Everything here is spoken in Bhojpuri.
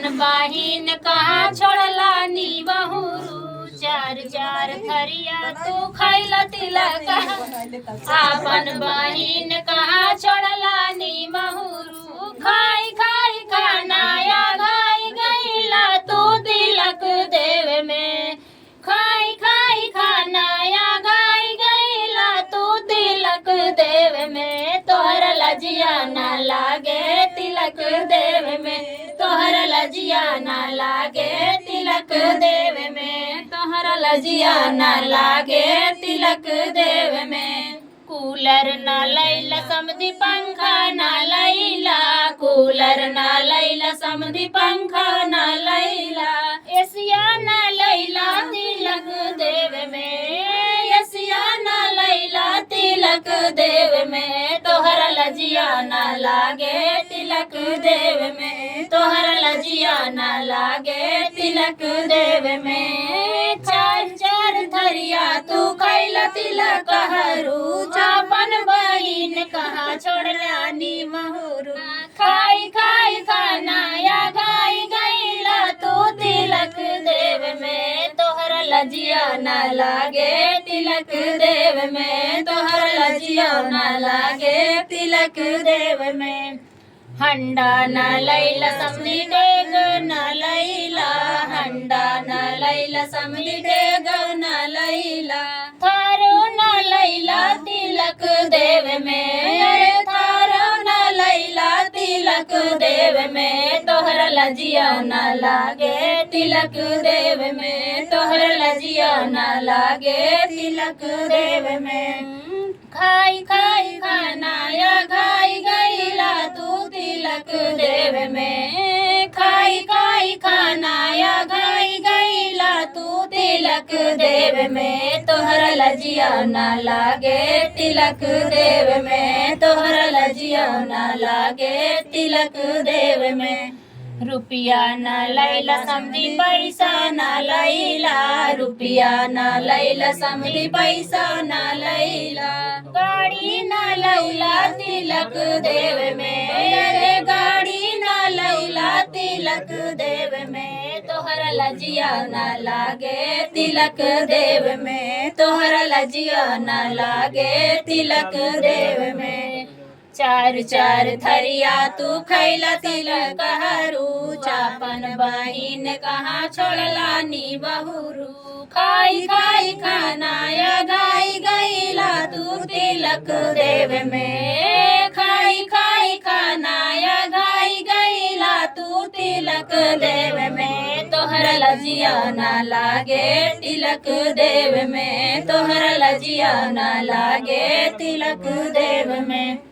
आपन बहिन कहाँ छोड़ला नी बहुरू चार चार थरिया तू खैला तिलक आपन बहिन कहाँ छोड़ला नी बहुरू खाई खाई खानाया घाई गईला तू तिलक देव में खाई खाई खानाया घाई गईला तू तिलक देव में तोहर लजिया ना लागे तिलक देव में तोहर लजिया ना लागे तिलक देव में तोहर लजिया ना लागे तिलक देव में कूलर ना लैला समधी पंखा ना लैला कूलर ना लैला समधी पंखा ना लैला एसिया ना लैला तिलक देव में एसिया ना लैला तिलक देव में तोहर लजिया ना लागे तिलक देव में तोहर लजिया ना लागे तिलक देव में चार चार थरिया तू खैला तिलक हरू चापन बहिन कहाँ छोड़ला नी महुरू खाई खाई खानाया गाई गईला तू तिलक देव में तोहर लजिया ना लागे तिलक देव में तोहर लजिया ना लागे तिलक देव में हंडा ना लैला समधी डेग ना लैला हंडा ना लैला समधी डेग ना लैला थारो ना लैला तिलक देव में अरे थारो ना लैला तिलक देव में तोहर लजिया ना लागे तिलक देव में तोहर लजिया ना लागे तिलक देव में खाई खाई खानाया घाई गईला तू तिलक देव में खाई खाई खानाया घाई गईला तू तिलक देव में तोहर लजिया ना लागे तिलक देव में तोहर लजिया ना लागे तिलक देव में रुपया ना लैला समधी पैसा ना लैला रुपया ना लैला समधी पैसा ना लैला गाड़ी ना लैला तिलक देव में अरे गाड़ी ना लैला तिलक देव में तोहर लजिया ना लागे तिलक देव में तोहर लजिया ना लागे तिलक देव में चार चार थरिया तू खैला तिलक हरू चापन बहिन कहाँ छोड़ला नी बहुरू खाई खाई खानाया गाई गईला तू तिलक देव में खाई खाई खानाया गाई गईला तू तिलक देव में तोहर लजिया ना लागे तिलक देव में तोहर लजिया ना लागे तिलक देव में।